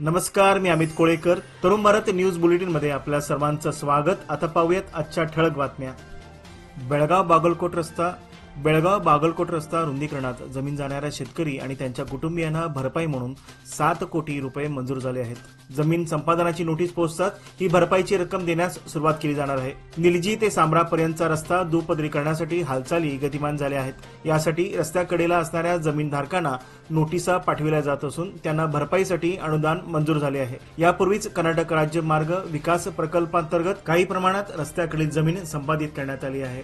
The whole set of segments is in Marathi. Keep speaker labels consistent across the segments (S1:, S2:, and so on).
S1: नमस्कार, मी अमित कोळेकर. तरुण भारत न्यूज बुलेटिन मध्ये आपल्या सर्वांचं स्वागत. आता पाहूयात आजच्या ठळक बातम्या. बेळगाव बागलकोट रस्ता रुंदीकरणात जमीन जाणाऱ्या शेतकरी आणि त्यांच्या कुटुंबियांना भरपाई म्हणून 7 कोटी रुपये मंजूर झाले आहेत. जमीन संपादनाची नोटीस पोहोचताच ही भरपाईची रक्कम देण्यास सुरुवात केली जाणार आहे. निलजी ते सांब्रापर्यंतचा रस्ता दुपदरी करण्यासाठी हालचाली गतिमान झाल्या आहेत. यासाठी रस्त्याकडेला असणाऱ्या जमीनधारकांना नोटिसा पाठविल्या जात असून त्यांना भरपाईसाठी अनुदान मंजूर झाले आहे. यापूर्वीच कर्नाटक राज्य मार्ग विकास प्रकल्पांतर्गत काही प्रमाणात रस्त्याकडील जमीन संपादित करण्यात आली आहे.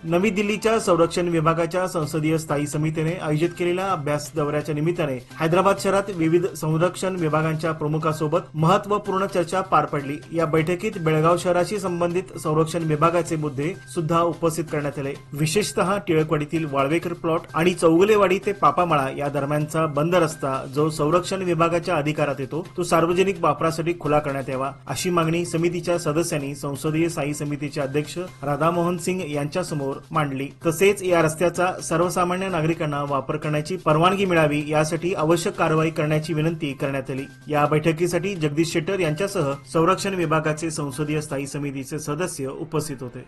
S1: नवी दिल्लीच्या संरक्षण विभागाच्या संसदीय स्थायी समितीने आयोजित केलेल्या अभ्यास दौऱ्याच्या निमित्ताने हैदराबाद शहरात विविध संरक्षण विभागांच्या प्रमुखांसोबत महत्वपूर्ण चर्चा पार पडली. या बैठकीत बेळगाव शहराशी संबंधित संरक्षण विभागाचे मुद्दे सुद्धा उपस्थित करण्यात आले. विशेषतः टिळकवाडीतील वाळवेकर प्लॉट आणि चौगुलेवाडी ते पापामळा या दरम्यानचा बंद रस्ता जो संरक्षण विभागाच्या अधिकारात येतो तो सार्वजनिक वापरासाठी खुला करण्यात यावा, अशी मागणी समितीच्या सदस्यांनी संसदीय स्थायी समितीचे अध्यक्ष राधामोहन सिंग यांच्यासमोर मांडली. तसेच या रस्त्याचा सर्वसामान्य नागरिकांना वापर करण्याची परवानगी मिळावी यासाठी आवश्यक कारवाई करण्याची विनंती करण्यात आली. या बैठकीसाठी जगदीश शेट्टर यांच्यासह संरक्षण विभागाचे संसदीय स्थायी समितीचे सदस्य उपस्थित होते.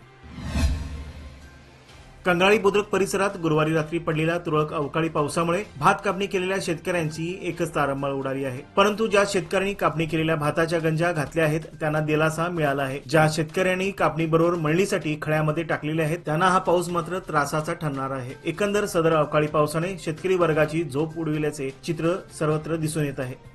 S1: कंगाळी बुद्रुक परिसरात गुरुवारी रात्री पडलेल्या तुरळक अवकाळी पावसामुळे भात कापणी केलेल्या शेतकऱ्यांची एकच तारंबळ उडाली आहे. परंतु ज्या शेतकऱ्यांनी कापणी केलेल्या भाताच्या गंजा घातल्या आहेत त्यांना दिलासा मिळाला आहे. ज्या शेतकऱ्यांनी कापणीबरोबर मळणीसाठी खळ्यामध्ये टाकलेले आहेत त्यांना हा पाऊस मात्र त्रासाचा ठरणार आहे. एकंदर सदर अवकाळी पावसाने शेतकरी वर्गाची झोप उडविल्याचे चित्र सर्वत्र दिसून येत आहे.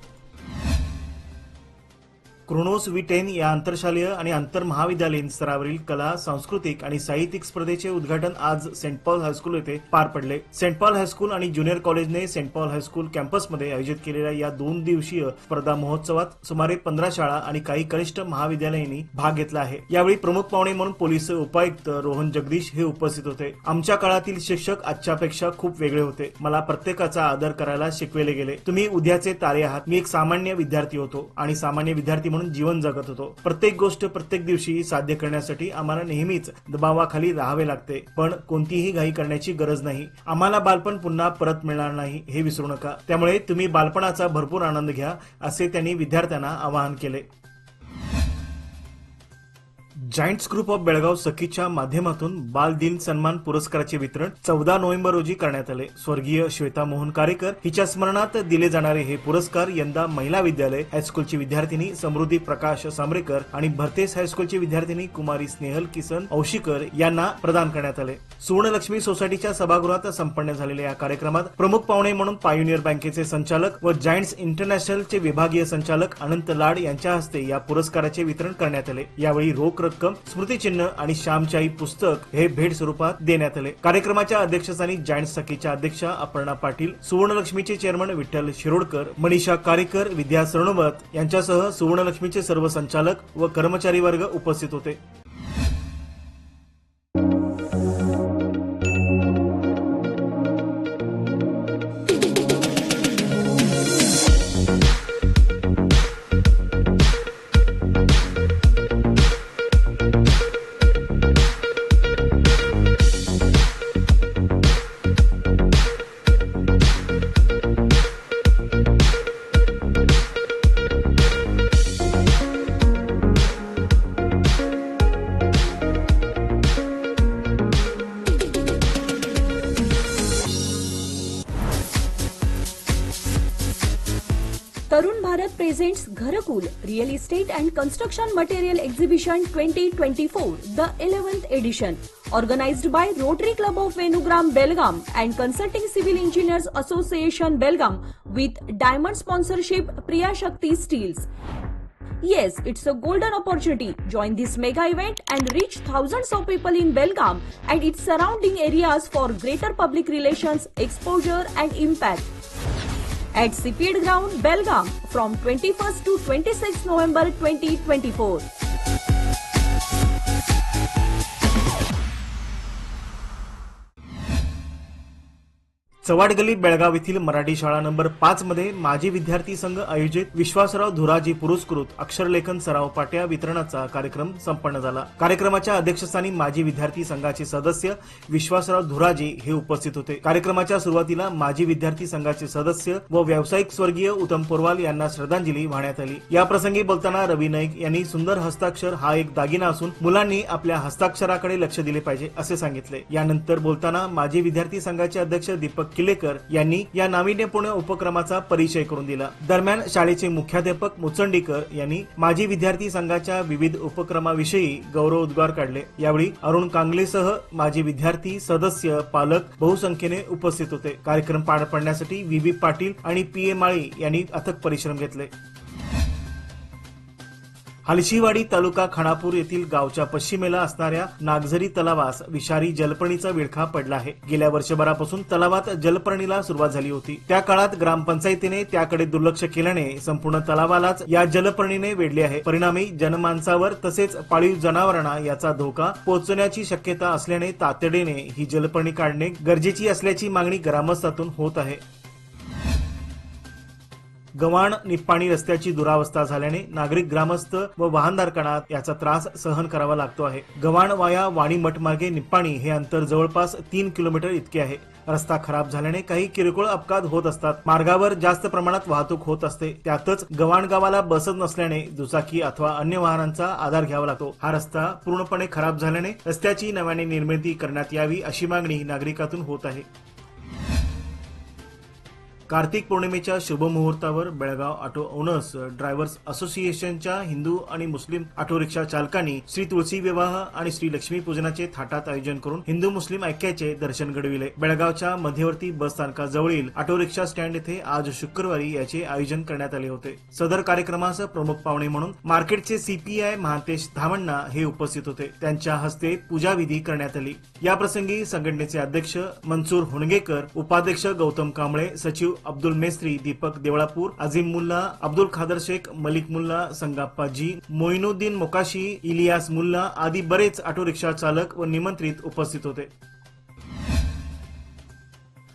S1: क्रोनोस V10 या आंतरशालेय आणि आंतर महाविद्यालयीन स्तरावरील कला, सांस्कृतिक आणि साहित्यिक स्पर्धेचे उद्घाटन आज सेंट पॉल हायस्कूल येथे पार पडले. सेंट पॉल हायस्कूल आणि ज्युनियर कॉलेजने सेंट पॉल हायस्कूल कॅम्पसमध्ये आयोजित केलेल्या या 2 दिवसीय स्पर्धा महोत्सवात सुमारे 15 शाळा आणि काही कनिष्ठ महाविद्यालयांनी भाग घेतला आहे. यावेळी प्रमुख पाहुणे म्हणून पोलीस उपायुक्त रोहन जगदीश हे उपस्थित होते. आमच्या काळातील शिक्षक आजच्यापेक्षा खूप वेगळे होते. मला प्रत्येकाचा आदर करायला शिकवले गेले. तुम्ही उद्याचे तारे आहात. मी एक सामान्य विद्यार्थी होतो आणि सामान्य विद्यार्थी म्हणून जीवन जगत होतो. प्रत्येक गोष्ट प्रत्येक दिवशी साध्य करण्यासाठी आम्हाला नेहमीच दबावाखाली राहावे लागते, पण कोणतीही घाई करण्याची गरज नाही. आम्हाला बालपण पुन्हा परत मिळणार नाही हे विसरू नका. त्यामुळे तुम्ही बालपणाचा भरपूर आनंद घ्या, असे त्यांनी विद्यार्थ्यांना आवाहन केले. जायंट्स ग्रुप ऑफ बेळगाव सखीच्या माध्यमातून बाल दिन सन्मान पुरस्काराचे वितरण 14 नोव्हेंबर रोजी करण्यात आले. स्वर्गीय श्वेता मोहन कारेकर हिच्या स्मरणार्थ दिले जाणारे हे पुरस्कार यंदा महिला विद्यालय हायस्कूलची विद्यार्थिनी समृद्धी प्रकाश सांबरेकर आणि भरतेस हायस्कूलची विद्यार्थिनी कुमारी स्नेहल किसन औशीकर यांना प्रदान करण्यात आले. सुवर्णलक्ष्मी सोसायटीच्या सभागृहात संपन्न झालेल्या या कार्यक्रमात प्रमुख पाहुणे म्हणून पायोनियर बँकेचे संचालक व जायंट्स इंटरनॅशनलचे विभागीय संचालक अनंत लाड यांच्या हस्ते या पुरस्काराचे वितरण करण्यात आले. यावेळी रोख रक्कम, स्मृतिचिन्ह आणि श्यामच्याई पुस्तक हे भेट स्वरूपात देण्यात आले. कार्यक्रमाच्या अध्यक्षस्थानी जायंट्स सखीच्या अध्यक्षा अपर्णा पाटील, सुवर्णलक्ष्मीचे चेअरमन विठ्ठल शिरोडकर, मनीषा कारेकर, विद्या सरनोबत यांच्यासह सुवर्णलक्ष्मीचे सर्व संचालक व कर्मचारी वर्ग उपस्थित होते.
S2: तरुण भारत प्रेझेंट्स घरकुल real estate and construction material exhibition 2024, the 11th edition, organized by Rotary Club of Venugram Belgaum and Consulting Civil Engineers Association Belgaum with diamond sponsorship Priya Shakti Steels. Yes, it's a golden opportunity. Join this mega event and reach thousands of people in Belgaum and its surrounding areas for greater public relations, exposure and impact. At CPED Ground, Belgaum, from 21st to 26th November 2024.
S1: चव्हाड गल्ली बेळगाव येथील मराठी शाळा नंबर 5 मध्ये माजी विद्यार्थी संघ आयोजित विश्वासराव धुराजी पुरस्कृत अक्षरलेखन सराव पाट्या वितरणाचा कार्यक्रम संपन्न झाला। कार्यक्रमाच्या अध्यक्षस्थानी माजी विद्यार्थी संघाचे सदस्य विश्वासराव धुराजी हे उपस्थित होते। कार्यक्रमाच्या सुरुवातीला माजी विद्यार्थी संघाचे सदस्य व व्यावसायिक स्वर्गीय उत्तम पोरवाल यांना श्रद्धांजली वाहण्यात आली। या प्रसंगी बोलताना रवी नाईक यांनी सुंदर हस्ताक्षर हा एक दागिना असून मुलांनी आपल्या हस्ताक्षराकडे लक्ष दिले पाहिजे असे सांगितले। यानंतर बोलताना माजी विद्यार्थी संघाचे अध्यक्ष दीपक किल्लेकर यांनी या नाविन्यपूर्ण उपक्रमाचा परिचय करून दिला। दरम्यान शाळेचे मुख्याध्यापक मुचंडीकर यांनी माजी विद्यार्थी संघाच्या विविध उपक्रमाविषयी गौरवोद्गार काढले। यावेळी अरुण कांगलेसह माजी विद्यार्थी सदस्य पालक बहुसंख्येने उपस्थित होते। कार्यक्रम पार पाडण्यासाठी व्ही पाटील आणि पी ए माळी यांनी अथक परिश्रम घेतले। हलशीवाडी तालुका खानापूर येथील गावच्या पश्चिमेला असणाऱ्या नागझरी तलावास विषारी जलपर्णीचा विळखा पडला आहे। गेल्या वर्षभरापासून तलावात जलपर्णीला सुरुवात झाली होती। त्या काळात ग्रामपंचायतीने त्याकडे दुर्लक्ष केल्याने संपूर्ण तलावालाच या जलपर्णीने वेढले आहे। परिणामी जनमानसावर तसेच पाळीव जनावरांना याचा धोका पोहोचण्याची शक्यता असल्याने तातडीने ही जलपर्णी काढणे गरजेची असल्याची मागणी ग्रामस्थातून होत आहे। गव्हाण निप्पाणी रस्त्याची दुरावस्था झाल्याने नागरिक ग्रामस्थ व वाहनधारकांना याचा त्रास सहन करावा लागतो आहे। गव्हाण वाया वाणी मठ मार्गे निप्पाणी हे अंतर जवळपास 3 किलोमीटर इतके आहे। रस्ता खराब झाल्याने काही किरकोळ अपघात होत असतात। मार्गावर जास्त प्रमाणात वाहतूक होत असते। त्यातच गव्हाण गावाला बसच नसल्याने दुचाकी अथवा अन्य वाहनांचा आधार घ्यावा लागतो। हा रस्ता पूर्णपणे खराब झाल्याने रस्त्याची नव्याने निर्मिती करण्यात यावी अशी मागणी नागरिकातून होत आहे। कार्तिक पौर्णिमेच्या शुभ मुहूर्तावर बेळगाव ऑटो ओनर्स ड्रायव्हर्स असोसिएशनच्या हिंदू आणि मुस्लिम ऑटो रिक्षा चालकांनी श्री तुळशी विवाह आणि श्री लक्ष्मी पूजनाचे थाटात आयोजन करून हिंदू मुस्लिम ऐक्याचे दर्शन घडविले। बेळगावच्या मध्यवर्ती बस स्थानकाजवळील ऑटो रिक्षा स्टँड येथे आज शुक्रवारी याचे आयोजन करण्यात आले होते। सदर कार्यक्रमास प्रमुख पाहुणे म्हणून मार्केटचे सीपीआय महांतेश धामण्णा हे उपस्थित होते। त्यांच्या हस्ते पूजा विधी करण्यात आली। या प्रसंगी संघटनेचे अध्यक्ष मनसूर हुणगेकर, उपाध्यक्ष गौतम कांबळे, सचिव अब्दुल मेस्त्री, दीपक देवळापूर, अजीम मुल्ला, अब्दुल खादर शेख, मलिक मुल्ला, संगाप्पाजी, मोइनुद्दीन मोकाशी, इलियास मुल्ला आदी बरेच ऑटो रिक्षा चालक व निमंत्रित उपस्थित होते।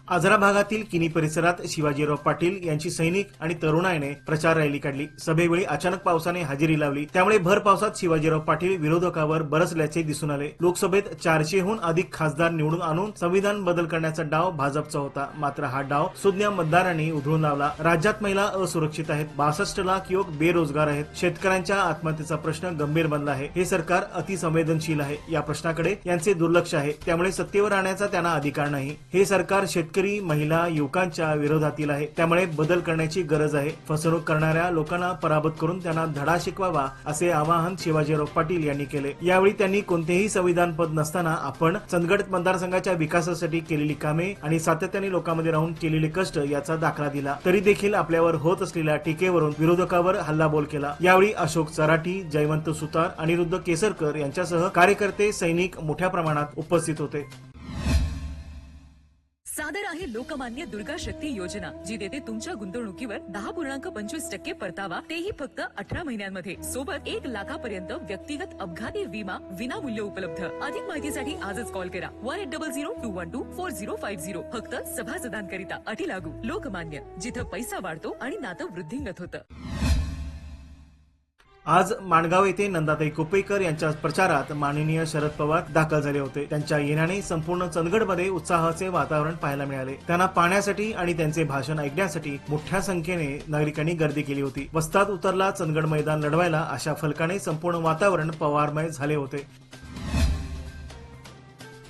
S1: आजरा भागातील किनी परिसरात शिवाजीराव पाटील यांची सैनिक आणि तरुणाईने प्रचार रॅली काढली। सभेवेळी अचानक पावसाने हजेरी लावली, त्यामुळे भर पावसात शिवाजीराव पाटील विरोधकावर बरसल्याचे दिसून आले। लोकसभेत 400हून अधिक खासदार निवडून आणून संविधान बदल करण्याचा डाव भाजपचा होता, मात्र हा डाव सुज्ञ मतदारांनी उधळून लावला। राज्यात महिला असुरक्षित आहेत, 62 लाख युवक बेरोजगार आहेत, शेतकऱ्यांच्या आत्महत्येचा प्रश्न गंभीर बनला आहे। हे सरकार अतिसंवेदनशील आहे, या प्रश्नाकडे यांचे दुर्लक्ष आहे, त्यामुळे सत्तेवर राहण्याचा त्यांना अधिकार नाही। हे सरकार शेतकरी, महिला, युवकांच्या विरोधातील आहे, त्यामुळे बदल करण्याची गरज आहे। फसवणूक करणाऱ्या लोकांना पराभूत करून त्यांना धडा शिकवावा असे आवाहन शिवाजीराव पाटील यांनी केले। यावेळी त्यांनी कोणतेही संविधान पद नसताना आपण चंदगड मतदारसंघाच्या विकासासाठी केलेली कामे आणि सातत्याने लोकांमध्ये राहून केलेले कष्ट याचा दाखला दिला, तरी देखील आपल्यावर होत असलेल्या टीकेवरून विरोधकावर हल्लाबोल केला। यावेळी अशोक चराठी, जयवंत सुतार, अनिरुद्ध केसरकर यांच्यासह कार्यकर्ते, सैनिक मोठ्या प्रमाणात उपस्थित होते।
S3: सादर आहे लोकमान्य दुर्गा शक्ती योजना, जी देते तुमच्या गुंतवणुकीवर 10.25% परतावा, तेही फक्त 18 महिन्यांमध्ये। सोबत 1 लाखापर्यंत व्यक्तिगत अपघाती विमा विनामूल्य उपलब्ध। अधिक माहितीसाठी आजच कॉल करा 1800-212-4050। फक्त सभासदांकरिता, अटी लागू। लोकमान्य, जिथं पैसा वाढतो आणि नातं वृद्धिंगत होतं।
S1: आज माणगाव येथे नंदाताई कोपेकर यांच्या प्रचारात माननीय शरद पवार दाखल झाले होते। त्यांच्या येण्याने संपूर्ण चंदगडमध्ये उत्साहाचे वातावरण पाहायला मिळाले। त्यांना पाहण्यासाठी आणि त्यांचे भाषण ऐकण्यासाठी मोठ्या संख्येने नागरिकांनी गर्दी केली होती। वस्ताद उतरला चंदगड मैदान लढवायला अशा फलकाने संपूर्ण वातावरण पवारमय झाले होते।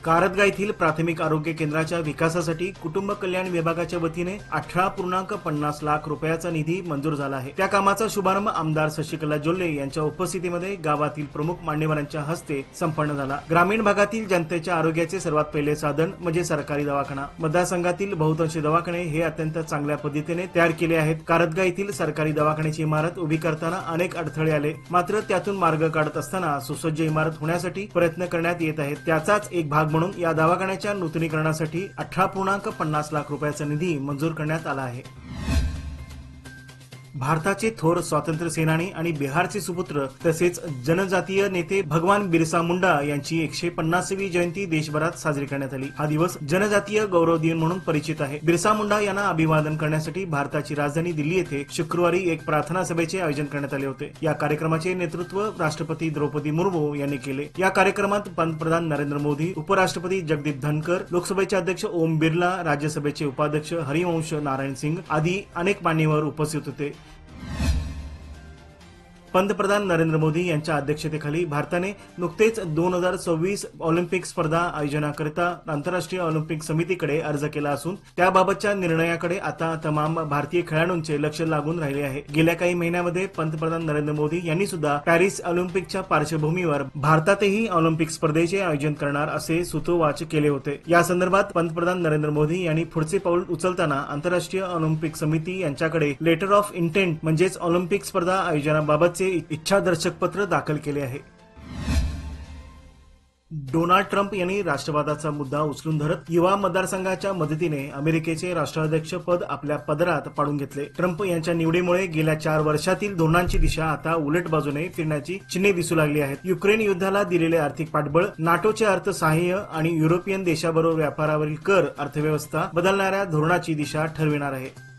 S1: कारदगा येथील प्राथमिक आरोग्य केंद्राच्या विकासासाठी कुटुंब कल्याण विभागाच्या वतीने 18.50 लाख रुपयाचा निधी मंजूर झाला आहे। त्या कामाचा शुभारंभ आमदार शशिकला जोल्ले यांच्या उपस्थितीमध्ये गावातील प्रमुख मान्यवरांच्या हस्ते संपन्न झाला। ग्रामीण भागातील जनतेच्या आरोग्याचे सर्वात पहिले साधन म्हणजे सरकारी दवाखाना। मतदारसंघातील बहुतांश दवाखाने हे अत्यंत चांगल्या पद्धतीने तयार केले आहेत। कारदगा येथील सरकारी दवाखान्याची इमारत उभी करताना अनेक अडथळे आले, मात्र त्यातून मार्ग काढत असताना सुसज्ज इमारत होण्यासाठी प्रयत्न करण्यात येत आहेत। त्याचाच एक भाग म्हणून या दवाखान्याच्या नूतनीकरणासाठी 18.50 लाख रुपयाचा निधी मंजूर करण्यात आला आहे। भारताचे थोर स्वातंत्र्य सेनानी आणि बिहारचे सुपुत्र तसेच जनजातीय नेते भगवान बिरसा मुंडा यांची 150वी जयंती देशभरात साजरी करण्यात आली। हा दिवस जनजातीय गौरव दिन म्हणून परिचित आहे। बिरसा मुंडा यांना अभिवादन करण्यासाठी भारताची राजधानी दिल्ली येथे शुक्रवारी एक प्रार्थना सभेचे आयोजन करण्यात आले होते। या कार्यक्रमाचे नेतृत्व राष्ट्रपती द्रौपदी मुर्मू यांनी केले। या कार्यक्रमात पंतप्रधान नरेंद्र मोदी, उपराष्ट्रपती जगदीप धनकर, लोकसभेचे अध्यक्ष ओम बिर्ला, राज्यसभेचे उपाध्यक्ष हरिवंश नारायण सिंग आदी अनेक मान्यवर उपस्थित होते। पंतप्रधान नरेंद्र मोदी यांच्या अध्यक्षतेखाली भारताने नुकतेच 2026 ऑलिम्पिक स्पर्धा आयोजनाकरिता आंतरराष्ट्रीय ऑलिम्पिक समितीकडे अर्ज केला असून त्याबाबतच्या निर्णयाकडे आता तमाम भारतीय खेळाडूंचे लक्ष लागून राहिले आहे। गेल्या काही महिन्यामध्ये पंतप्रधान नरेंद्र मोदी यांनी सुद्धा पॅरिस ऑलिम्पिकच्या पार्श्वभूमीवर भारतातही ऑलिम्पिक स्पर्धेचे आयोजन करणार असे सूतोवाच केले होते। या संदर्भात पंतप्रधान नरेंद्र मोदी यांनी पुढचे पाऊल उचलताना आंतरराष्ट्रीय ऑलिम्पिक समिती यांच्याकडे लेटर ऑफ इंटेंट म्हणजेच ऑलिम्पिक स्पर्धा आयोजनाबाबतचे इच्छादर्शक पत्र दाखल केले आहे। डोनाल्ड ट्रम्प यांनी राष्ट्रवादाचा मुद्दा उचलून धरत युवा मतदारसंघाच्या मदतीने अमेरिकेचे राष्ट्राध्यक्ष पद आपल्या पदरात पाडून घेतले। ट्रम्प यांच्या निवडीमुळे गेल्या 4 वर्षातील धोरणांची दिशा आता उलट बाजूने फिरण्याची चिन्हे दिसू लागली आहेत। युक्रेन युद्धाला दिलेले आर्थिक पाठबळ, नाटोचे अर्थसहाय्य आणि युरोपियन देशाबरोबर व्यापारावरील कर अर्थव्यवस्था बदलणाऱ्या धोरणाची दिशा ठरविणार आहे।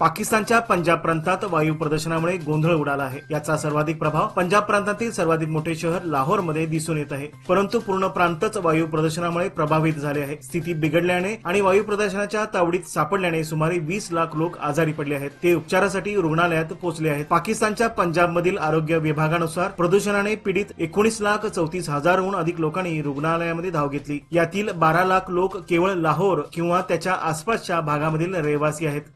S1: पाकिस्तानच्या पंजाब प्रांतात वायू प्रदूषणामुळे गोंधळ उडाला आहे। याचा सर्वाधिक प्रभाव पंजाब प्रांतातील सर्वाधिक मोठे शहर लाहोरमध्ये दिसून येत आहे। परंतु पूर्ण प्रांतच वायू प्रदूषणामुळे प्रभावित झाले आहे। स्थिती बिघडल्याने आणि वायू प्रदूषणाच्या तावडीत सापडल्याने सुमारे 20 लाख लोक आजारी पडले आहेत। ते उपचारासाठी रुग्णालयात पोहोचले आहेत। पाकिस्तानच्या पंजाबमधील आरोग्य विभागानुसार प्रदूषणाने पीडित 19,34,000हून अधिक लोकांनी रुग्णालयामध्ये धाव घेतली। यातील 12 लाख लोक केवळ लाहोर किंवा त्याच्या आसपासच्या भागामधील रहिवासी आहेत।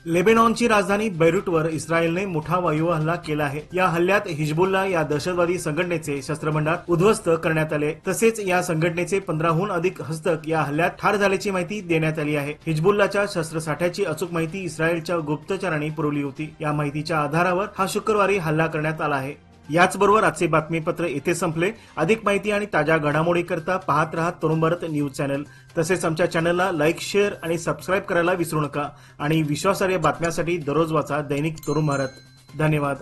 S1: लेबेनॉनची राजधानी बैरूटवर इस्रायलने मोठा वायू हल्ला केला आहे। या हल्ल्यात हिजबुल्ला या दहशतवादी संघटनेचे शस्त्रभंडार उद्ध्वस्त करण्यात आले। तसेच या संघटनेचे 15हून अधिक हस्तक या हल्ल्यात ठार झाल्याची माहिती देण्यात आली आहे। हिजबुल्लाच्या शस्त्रसाठ्याची अचूक माहिती इस्रायलच्या गुप्तचरांनी पुरवली होती। या माहितीच्या आधारावर हा शुक्रवारी हल्ला करण्यात आला आहे। याचबरोबर आजचे बातमीपत्र येथे संपले। अधिक माहिती आणि ताज्या घडामोडी करता पाहत रहा तरुण भारत न्यूज चॅनल। तसेच आमच्या चॅनलला लाईक, शेअर आणि सबस्क्राईब करायला विसरू नका आणि विश्वासार्ह बातम्यांसाठी दररोज वाचा दैनिक तरुण भारत। धन्यवाद।